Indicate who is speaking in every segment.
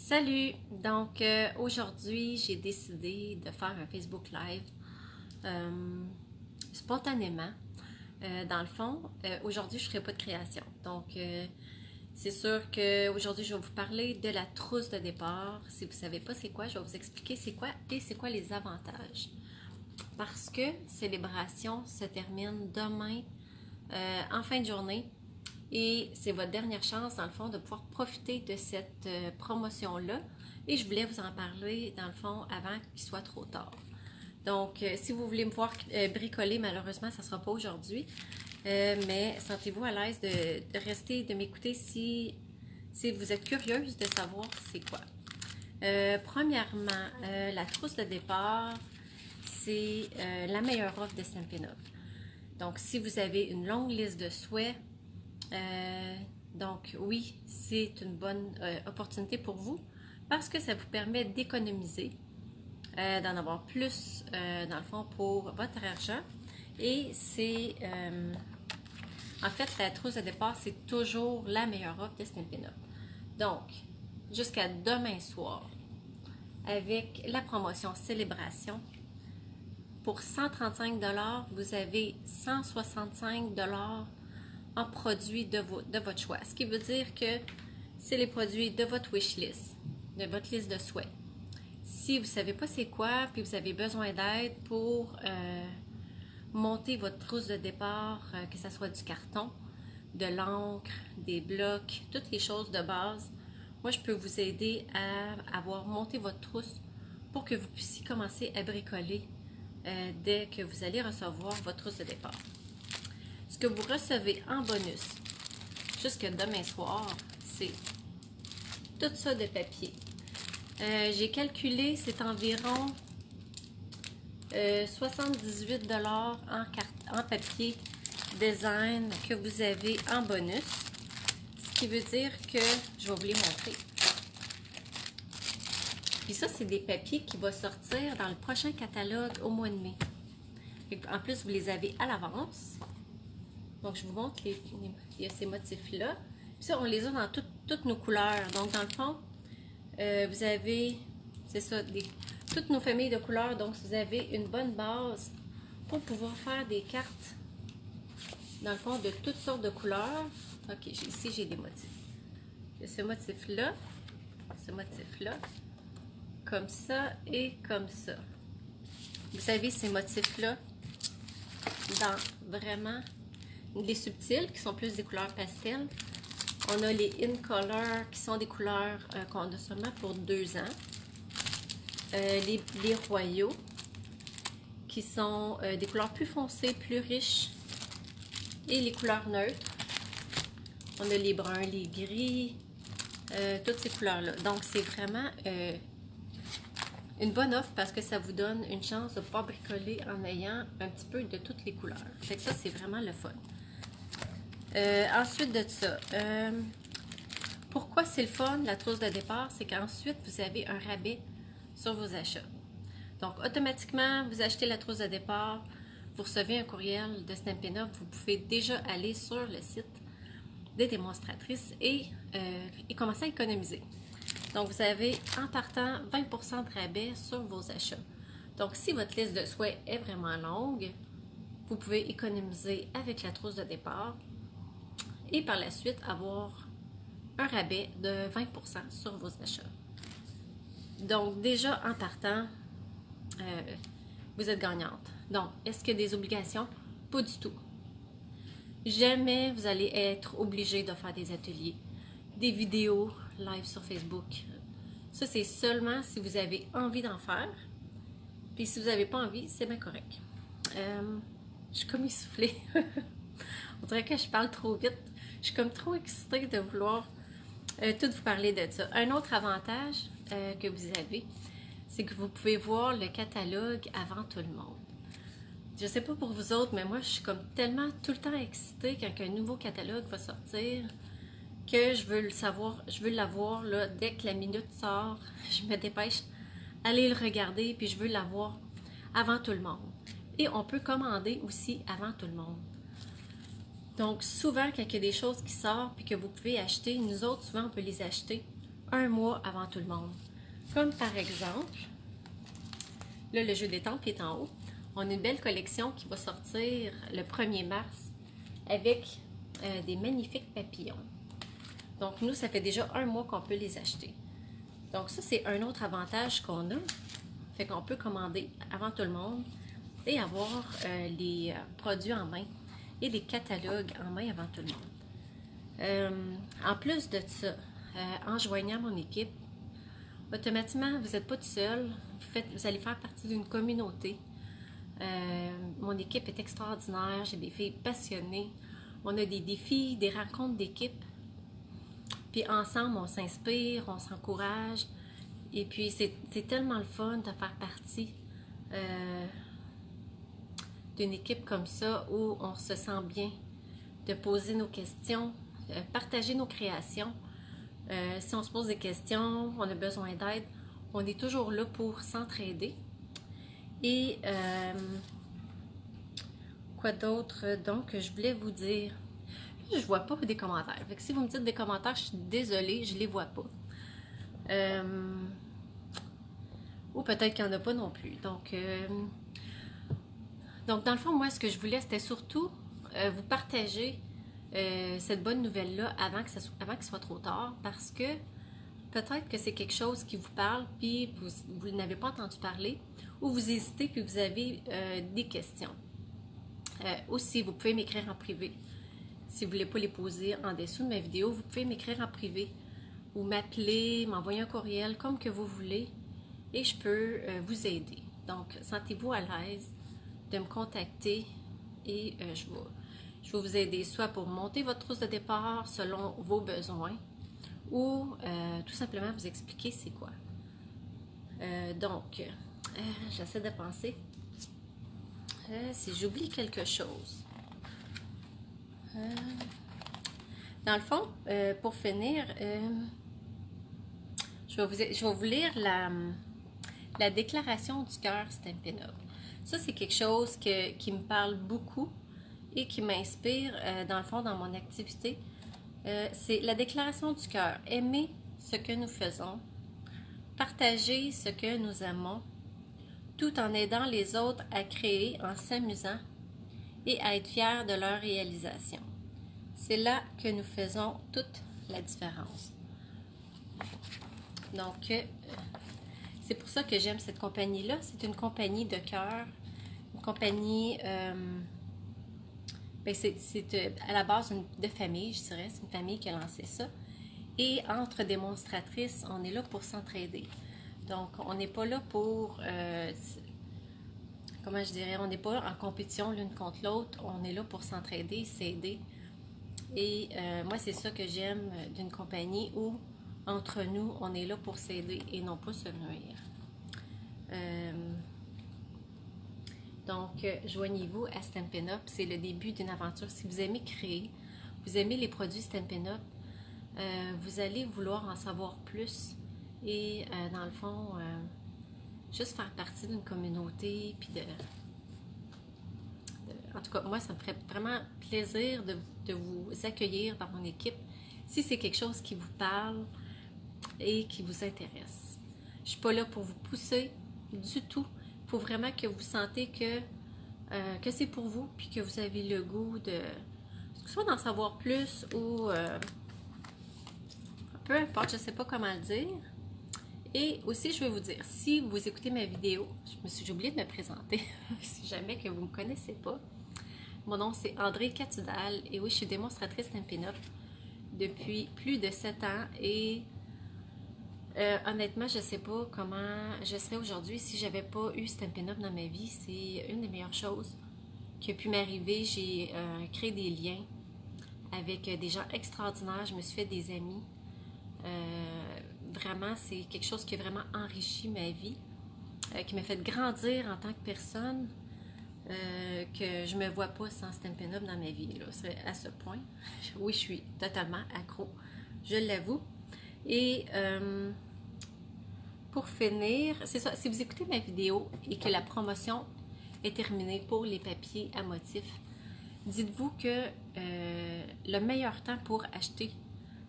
Speaker 1: Salut! Donc aujourd'hui, j'ai décidé de faire un Facebook Live spontanément. Dans le fond, aujourd'hui, je ne ferai pas de création. Donc, c'est sûr qu'aujourd'hui, je vais vous parler de la trousse de départ. Si vous ne savez pas c'est quoi, je vais vous expliquer c'est quoi et c'est quoi les avantages. Parce que Célébration se termine demain en fin de journée. Et c'est votre dernière chance, dans le fond, de pouvoir profiter de cette promotion-là. Et je voulais vous en parler, dans le fond, avant qu'il soit trop tard. Donc, si vous voulez me voir bricoler, malheureusement, ça ne sera pas aujourd'hui. Mais sentez-vous à l'aise de rester, de m'écouter si vous êtes curieuse de savoir c'est quoi. Premièrement, la trousse de départ, c'est la meilleure offre de Stampin' Up. Donc, si vous avez une longue liste de souhaits, donc oui, c'est une bonne opportunité pour vous parce que ça vous permet d'économiser, d'en avoir plus dans le fond pour votre argent. Et c'est en fait la trousse de départ, c'est toujours la meilleure offre de Stampin' Up. Donc, jusqu'à demain soir, avec la promotion Célébration, pour 135 $, vous avez 165 $ en produits de votre choix. Ce qui veut dire que c'est les produits de votre wishlist, de votre liste de souhaits. Si vous ne savez pas c'est quoi, puis vous avez besoin d'aide pour monter votre trousse de départ, que ce soit du carton, de l'encre, des blocs, toutes les choses de base, moi je peux vous aider à avoir monté votre trousse pour que vous puissiez commencer à bricoler dès que vous allez recevoir votre trousse de départ. Ce que vous recevez en bonus jusque demain soir, c'est tout ça de papier. J'ai calculé, c'est environ 78 $ en papier design que vous avez en bonus. Ce qui veut dire que, je vais vous les montrer. Puis ça, c'est des papiers qui vont sortir dans le prochain catalogue au mois de mai. En plus, vous les avez à l'avance. Donc, je vous montre, il y a ces motifs-là. Puis ça, on les a dans toutes nos couleurs. Donc, dans le fond, vous avez, c'est ça, toutes nos familles de couleurs. Donc, vous avez une bonne base pour pouvoir faire des cartes, dans le fond, de toutes sortes de couleurs. OK, ici, j'ai des motifs. Il y a ce motif-là, comme ça et comme ça. Vous avez ces motifs-là dans vraiment les subtils qui sont plus des couleurs pastel. On a les in color qui sont des couleurs qu'on a seulement pour 2 ans. Les royaux qui sont des couleurs plus foncées, plus riches. Et les couleurs neutres. On a les bruns, les gris, toutes ces couleurs-là. Donc c'est vraiment une bonne offre parce que ça vous donne une chance de pouvoir bricoler en ayant un petit peu de toutes les couleurs. Fait que ça, c'est vraiment le fun. Ensuite de ça, pourquoi c'est le fun, la trousse de départ? C'est qu'ensuite, vous avez un rabais sur vos achats. Donc, automatiquement, vous achetez la trousse de départ, vous recevez un courriel de Stampin' Up, vous pouvez déjà aller sur le site des démonstratrices et commencer à économiser. Donc, vous avez en partant 20% de rabais sur vos achats. Donc, si votre liste de souhaits est vraiment longue, vous pouvez économiser avec la trousse de départ et par la suite avoir un rabais de 20% sur vos achats. Donc, déjà en partant, vous êtes gagnante. Donc, est-ce qu'il y a des obligations? Pas du tout. Jamais vous allez être obligé de faire des ateliers, des vidéos live sur Facebook. Ça, c'est seulement si vous avez envie d'en faire. Puis si vous n'avez pas envie, c'est bien correct. Je suis comme essoufflée. On dirait que je parle trop vite. Je suis comme trop excitée de vouloir tout vous parler de ça. Un autre avantage que vous avez, c'est que vous pouvez voir le catalogue avant tout le monde. Je sais pas pour vous autres, mais moi, je suis comme tellement tout le temps excitée quand un nouveau catalogue va sortir que je veux le savoir, je veux l'avoir là, dès que la minute sort, je me dépêche aller le regarder, puis je veux l'avoir avant tout le monde. Et on peut commander aussi avant tout le monde. Donc, souvent, quand il y a des choses qui sortent puis que vous pouvez acheter, nous autres, souvent, on peut les acheter un mois avant tout le monde. Comme par exemple, là, le jeu des tempes est en haut. On a une belle collection qui va sortir le 1er mars avec des magnifiques papillons. Donc, nous, ça fait déjà un mois qu'on peut les acheter. Donc, ça, c'est un autre avantage qu'on a. Fait qu'on peut commander avant tout le monde et avoir les produits en main et les catalogues en main avant tout le monde. En plus de ça, en joignant mon équipe, automatiquement, vous n'êtes pas tout seul. Vous allez faire partie d'une communauté. Mon équipe est extraordinaire. J'ai des filles passionnées. On a des défis, des rencontres d'équipe. Puis ensemble, on s'inspire, on s'encourage. Et puis, c'est tellement le fun de faire partie d'une équipe comme ça où on se sent bien, de poser nos questions, partager nos créations. Si on se pose des questions, on a besoin d'aide, on est toujours là pour s'entraider. Et quoi d'autre? Donc, je voulais vous dire, je vois pas des commentaires. Fait que si vous me dites des commentaires, je suis désolée, je les vois pas. Ou peut-être qu'il n'y en a pas non plus. Donc, dans le fond, moi, ce que je voulais, c'était surtout vous partager cette bonne nouvelle-là avant qu'il soit trop tard, parce que peut-être que c'est quelque chose qui vous parle, puis vous n'avez pas entendu parler, ou vous hésitez, puis vous avez des questions. Aussi, vous pouvez m'écrire en privé. Si vous ne voulez pas les poser en dessous de ma vidéo, vous pouvez m'écrire en privé, ou m'appeler, m'envoyer un courriel, comme que vous voulez, et je peux vous aider. Donc, sentez-vous à l'aise de me contacter et je vais vous aider soit pour monter votre trousse de départ selon vos besoins ou tout simplement vous expliquer c'est quoi. Donc, j'essaie de penser si j'oublie quelque chose. Dans le fond, pour finir, je vais vous lire la déclaration du cœur Stampin' Up. Ça, c'est quelque chose qui me parle beaucoup et qui m'inspire, dans le fond, dans mon activité. C'est la déclaration du cœur. Aimer ce que nous faisons, partager ce que nous aimons, tout en aidant les autres à créer en s'amusant et à être fiers de leur réalisation. C'est là que nous faisons toute la différence. Donc, c'est pour ça que j'aime cette compagnie-là. C'est une compagnie de cœur, une compagnie, c'est à la base de famille, je dirais. C'est une famille qui a lancé ça. Et entre démonstratrices, on est là pour s'entraider. Donc, on n'est pas là pour, comment je dirais, on n'est pas en compétition l'une contre l'autre. On est là pour s'entraider, s'aider. Et moi, c'est ça que j'aime d'une compagnie où, entre nous, on est là pour s'aider et non pas se nuire. Donc, joignez-vous à Stampin' Up. C'est le début d'une aventure. Si vous aimez créer, vous aimez les produits Stampin' Up, vous allez vouloir en savoir plus. Et dans le fond, juste faire partie d'une communauté. Puis en tout cas, moi, ça me ferait vraiment plaisir de vous accueillir dans mon équipe si c'est quelque chose qui vous parle et qui vous intéresse. Je ne suis pas là pour vous pousser du tout. Il faut vraiment que vous sentez que c'est pour vous, puis que vous avez le goût de soit d'en savoir plus ou peu importe, je ne sais pas comment le dire. Et aussi, je vais vous dire, si vous écoutez ma vidéo, j'ai oublié de me présenter, si jamais que vous ne me connaissez pas. Mon nom, c'est André Catudal, et oui, je suis démonstratrice Stampin' Up depuis plus de 7 ans, et honnêtement, je ne sais pas comment je serais aujourd'hui si j'avais pas eu Stampin' Up dans ma vie. C'est une des meilleures choses qui a pu m'arriver. J'ai créé des liens avec des gens extraordinaires. Je me suis fait des amis. Vraiment, c'est quelque chose qui a vraiment enrichi ma vie, qui m'a fait grandir en tant que personne, que je ne me vois pas sans Stampin' Up dans ma vie. C'est à ce point. Oui, je suis totalement accro, je l'avoue. Et pour finir, c'est ça, si vous écoutez ma vidéo et que la promotion est terminée pour les papiers à motifs, dites-vous que le meilleur temps pour acheter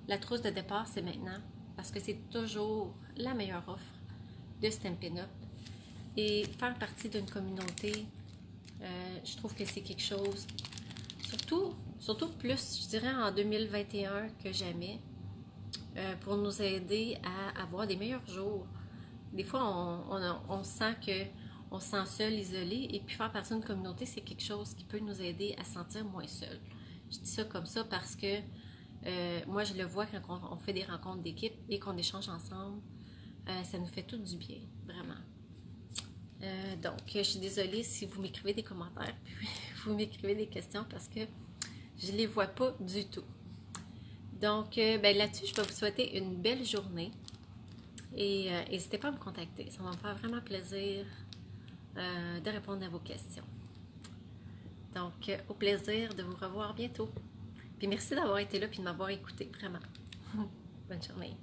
Speaker 1: la trousse de départ, c'est maintenant, parce que c'est toujours la meilleure offre de Stampin' Up. Et faire partie d'une communauté, je trouve que c'est quelque chose, surtout plus, je dirais, en 2021 que jamais, pour nous aider à avoir des meilleurs jours. Des fois, on sent que on se sent seul, isolé, et puis faire partie d'une communauté, c'est quelque chose qui peut nous aider à se sentir moins seul. Je dis ça comme ça parce que moi, je le vois quand on fait des rencontres d'équipe et qu'on échange ensemble, ça nous fait tout du bien, vraiment. Donc, je suis désolée si vous m'écrivez des commentaires, puis vous m'écrivez des questions parce que je ne les vois pas du tout. Donc, ben, là-dessus, je vais vous souhaiter une belle journée et n'hésitez pas à me contacter. Ça va me faire vraiment plaisir de répondre à vos questions. Donc, au plaisir de vous revoir bientôt. Puis merci d'avoir été là et de m'avoir écouté, vraiment. Bonne journée.